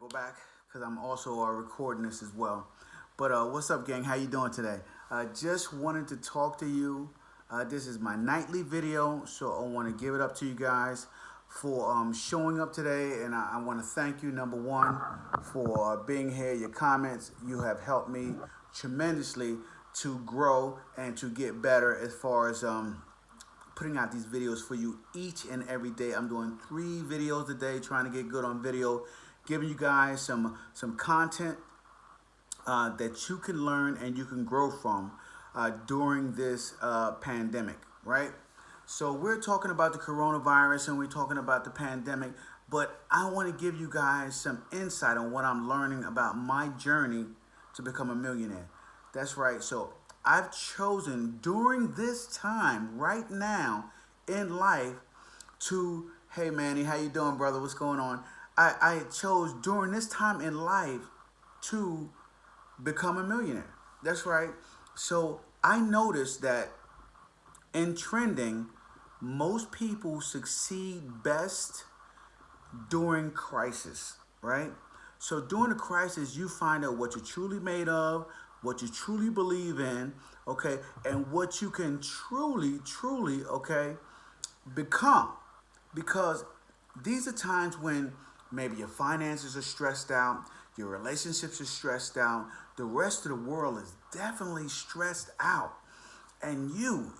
go back because I'm also recording this as well. But what's up, gang? How you doing today? Just wanted to talk to you. This is my nightly video, so I want to give it up to you guys for showing up today, and I want to thank you, number one, for being here. Your comments, you have helped me tremendously to grow and to get better as far as putting out these videos for you each and every day. I'm doing 3 videos a day, trying to get good on video, giving you guys some content that you can learn and you can grow from during this pandemic, right? So we're talking about the coronavirus and we're talking about the pandemic, but I want to give you guys some insight on what I'm learning about my journey to become a millionaire. That's right. So I've chosen during this time right now in life to, hey Manny, how you doing, brother? What's going on? I chose during this time in life to become a millionaire. That's right. So I noticed that in trending, most people succeed best during crisis, right? So during the crisis, you find out what you're truly made of, what you truly believe in, okay, and what you can truly, okay, become. Because these are times when maybe your finances are stressed out, your relationships are stressed out, the rest of the world is definitely stressed out. And you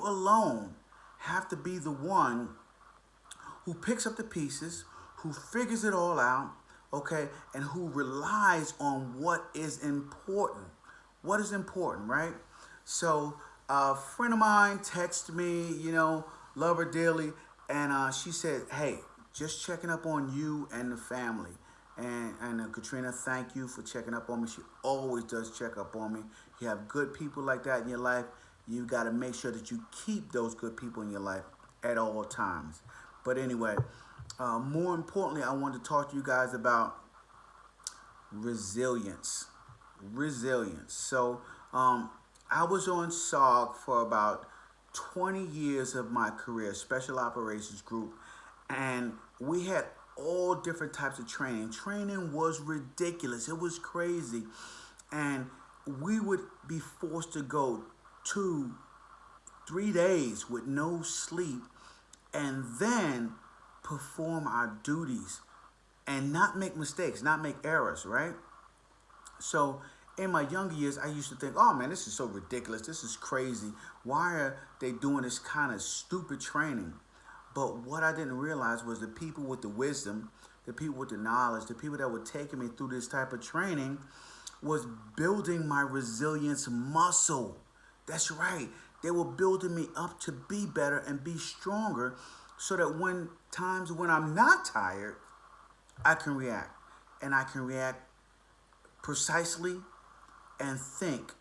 alone have to be the one who picks up the pieces, who figures it all out, okay, and who relies on what is important. What is important, right? So a friend of mine texted me, love her dearly, and she said, hey, just checking up on you and the family. And Katrina, thank you for checking up on me. She always does check up on me. You have good people like that in your life. You got to make sure that you keep those good people in your life at all times. But anyway, more importantly, I want to talk to you guys about resilience. So I was on SOG for about 20 years of my career, Special Operations Group, and we had all different types of training. Training was ridiculous. It was crazy. And we would be forced to go 2-3 days with no sleep and then perform our duties and not make mistakes, not make errors, right? So in my younger years, I used to think, oh man, this is so ridiculous. This is crazy. Why are they doing this kind of stupid training? But what I didn't realize was the people with the wisdom, the people with the knowledge, the people that were taking me through this type of training was building my resilience muscle. That's right. They were building me up to be better and be stronger so that when times when I'm not tired, I can react. And I can react precisely and think,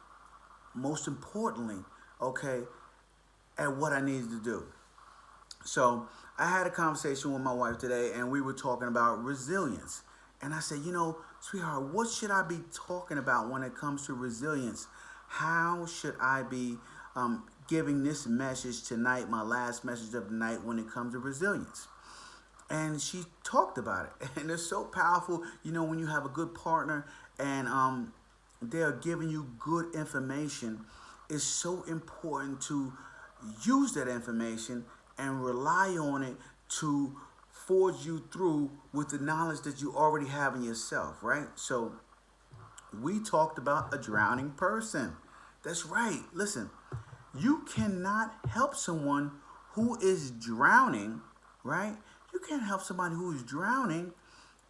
most importantly, okay, at what I needed to do. So I had a conversation with my wife today and we were talking about resilience. And I said, sweetheart, what should I be talking about when it comes to resilience? How should I be giving this message tonight, my last message of the night, when it comes to resilience? And she talked about it. And it's so powerful, when you have a good partner and they're giving you good information. It's so important to use that information and rely on it to forge you through with the knowledge that you already have in yourself, right? So we talked about a drowning person. That's right. Listen, you cannot help someone who is drowning, right? You can't help somebody who is drowning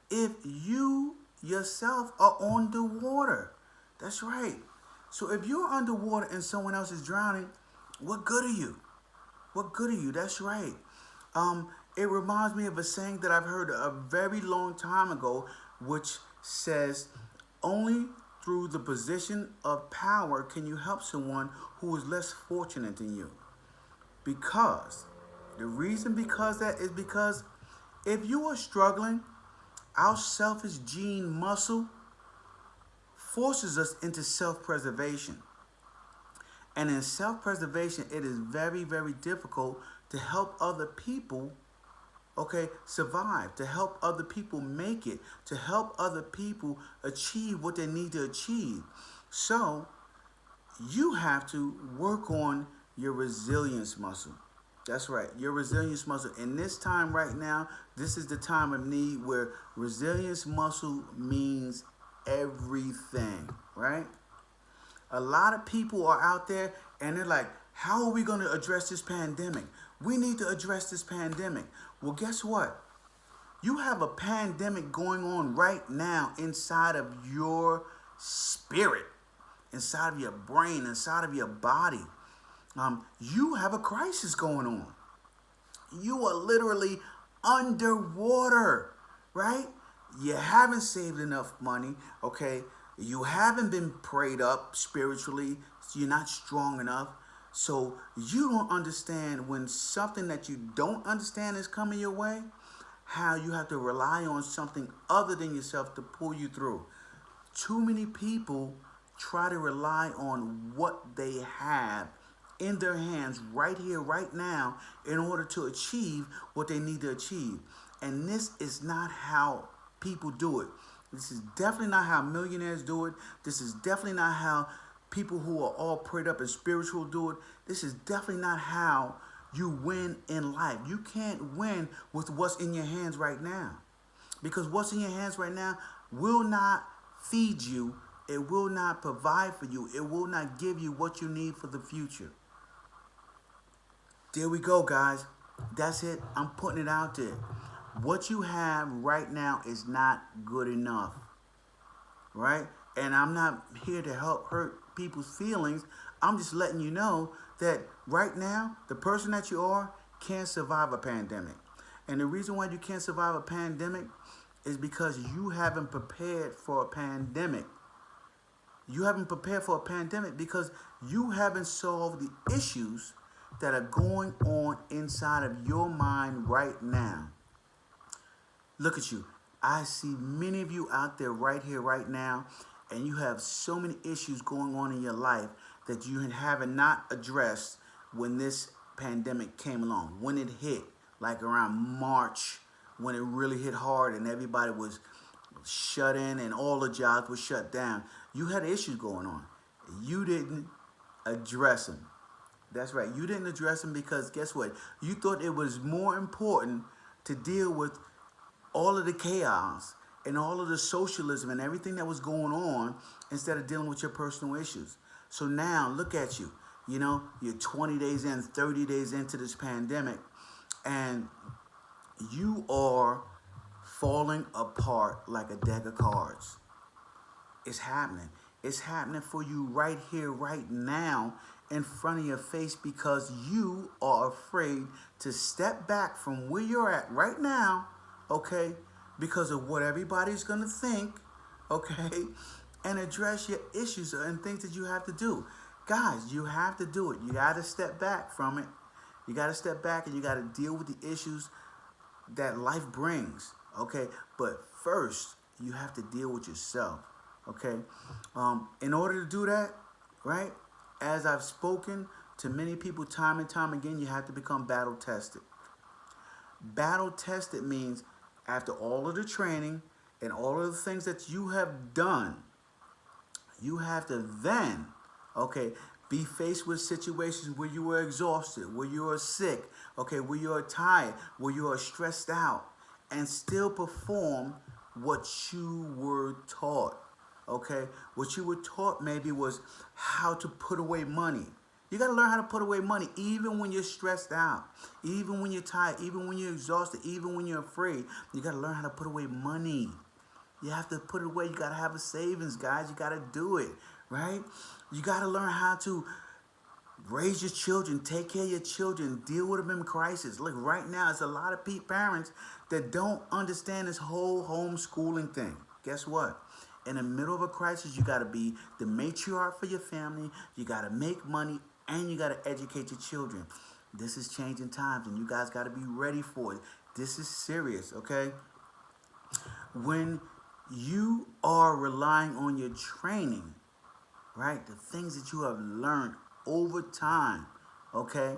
if you yourself are on the water. That's right. So if you're underwater and someone else is drowning, what good are you? What good are you? That's right. It reminds me of a saying that I've heard a very long time ago, which says, only through the position of power can you help someone who is less fortunate than you. Because that is because if you are struggling, our selfish gene muscle forces us into self-preservation. And in self-preservation, it is very, very difficult to help other people okay, survive, to help other people make it, to help other people achieve what they need to achieve. So you have to work on your resilience muscle. That's right, your resilience muscle. In this time right now, this is the time of need where resilience muscle means everything, right? A lot of people are out there and they're like, how are we going to address this pandemic? We need to address this pandemic. Well, guess what? You have a pandemic going on right now inside of your spirit, inside of your brain, inside of your body. You have a crisis going on. You are literally underwater, right? You haven't saved enough money, okay? You haven't been prayed up spiritually, so you're not strong enough. So you don't understand when something that you don't understand is coming your way, how you have to rely on something other than yourself to pull you through. Too many people try to rely on what they have in their hands right here, right now, in order to achieve what they need to achieve. And this is not how people do it. This is definitely not how millionaires do it. This is definitely not how people who are all prayed up and spiritual do it. This is definitely not how you win in life. You can't win with what's in your hands right now. Because what's in your hands right now will not feed you. It will not provide for you. It will not give you what you need for the future. There we go, guys. That's it. I'm putting it out there. What you have right now is not good enough, right? And I'm not here to help hurt people's feelings. I'm just letting you know that right now, the person that you are can't survive a pandemic. And the reason why you can't survive a pandemic is because you haven't prepared for a pandemic. You haven't prepared for a pandemic because you haven't solved the issues that are going on inside of your mind right now. Look at you. I see many of you out there right here, right now, and you have so many issues going on in your life that you haven't not addressed when this pandemic came along, when it hit, like around March, when it really hit hard and everybody was shut in and all the jobs were shut down. You had issues going on. You didn't address them. That's right. You didn't address them because guess what? You thought it was more important to deal with all of the chaos and all of the socialism and everything that was going on instead of dealing with your personal issues. So now look at you. You know, you're 20 days in, 30 days into this pandemic, and you are falling apart like a deck of cards. It's happening. It's happening for you right here, right now, in front of your face because you are afraid to step back from where you're at right now, okay, because of what everybody's going to think, okay, and address your issues and things that you have to do. Guys, you have to do it. You got to step back from it. You got to step back and you got to deal with the issues that life brings, okay? But first, you have to deal with yourself, okay? In order to do that, right, as I've spoken to many people time and time again, you have to become battle tested. Battle tested means after all of the training and all of the things that you have done, you have to then, okay, be faced with situations where you are exhausted, where you are sick, okay, where you are tired, where you are stressed out, and still perform what you were taught, okay? What you were taught maybe was how to put away money. You got to learn how to put away money even when you're stressed out, even when you're tired, even when you're exhausted, even when you're afraid. You got to learn how to put away money. You have to put it away. You got to have a savings, guys. You got to do it, right? You got to learn how to raise your children, take care of your children, deal with them in crisis. Look, right now, there's a lot of parents that don't understand this whole homeschooling thing. Guess what? In the middle of a crisis, you got to be the matriarch for your family. You got to make money, and you got to educate your children. This is changing times, and you guys got to be ready for it. This is serious, okay? When you are relying on your training, right, the things that you have learned over time, okay,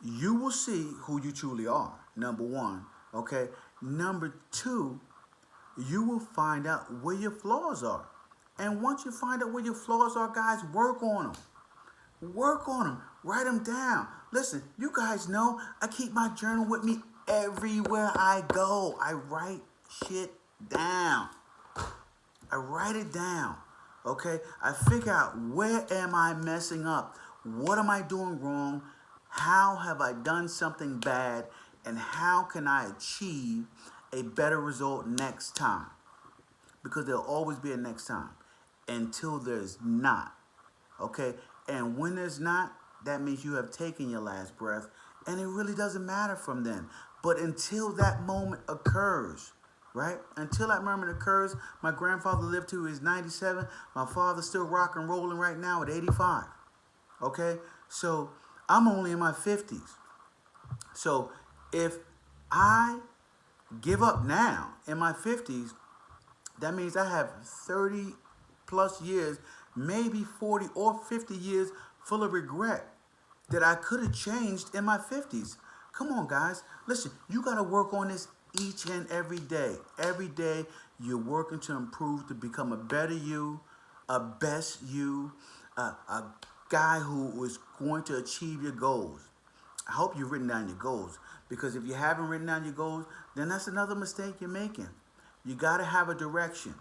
you will see who you truly are, number one. Okay. Number two, you will find out where your flaws are. And once you find out where your flaws are, guys, work on them. Work on them. Write them down. Listen, you guys know I keep my journal with me everywhere I go. I write shit down. I write it down. Okay? I figure out where am I messing up? What am I doing wrong? How have I done something bad? And how can I achieve a better result next time? Because there'll always be a next time until there's not. Okay? And when there's not, that means you have taken your last breath, and it really doesn't matter from then. But until that moment occurs, right? Until that moment occurs, my grandfather lived to his 97. My father's still rock and rolling right now at 85. Okay? So I'm only in my 50s. So if I give up now in my 50s, that means I have 30 plus years, maybe 40 or 50 years full of regret that I could have changed in my 50s. Come on, guys. Listen, you got to work on this each and every day. Every day you're working to improve, to become a better you, a best you, a guy who is going to achieve your goals. I hope you've written down your goals, because if you haven't written down your goals, then that's another mistake you're making. You got to have a direction.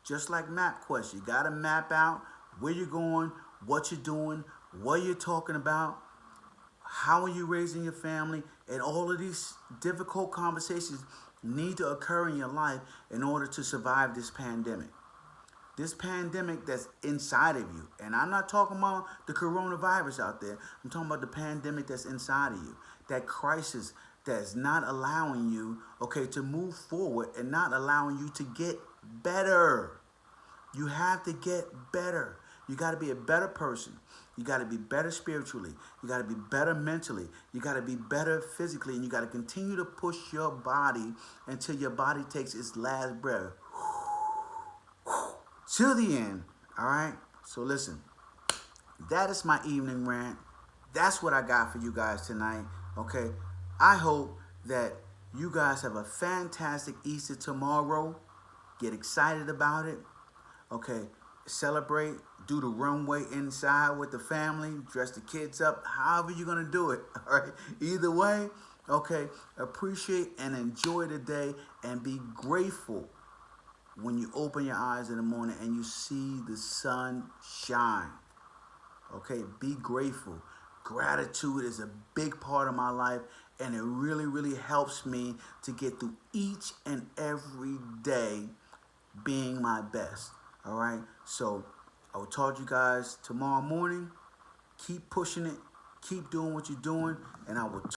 Just like MapQuest, you got to map out where you're going, what you're doing, what you're talking about, how are you raising your family, and all of these difficult conversations need to occur in your life in order to survive this pandemic. This pandemic that's inside of you. And I'm not talking about the coronavirus out there. I'm talking about the pandemic that's inside of you. That crisis that's not allowing you, okay, to move forward and not allowing you to get better. You have to get better. You got to be a better person. You got to be better spiritually. You got to be better mentally. You got to be better physically. And you got to continue to push your body until your body takes its last breath. To the end. All right? So listen, that is my evening rant. That's what I got for you guys tonight. Okay? I hope that you guys have a fantastic Easter tomorrow. Get excited about it. Okay? Celebrate. Do the runway inside with the family. Dress the kids up. However you're going to do it. All right? Either way, okay? Appreciate and enjoy the day, and be grateful when you open your eyes in the morning and you see the sun shine. Okay, be grateful. Gratitude is a big part of my life, and it really, really helps me to get through each and every day being my best. All right, so I will talk to you guys tomorrow morning. Keep pushing it, keep doing what you're doing, and I will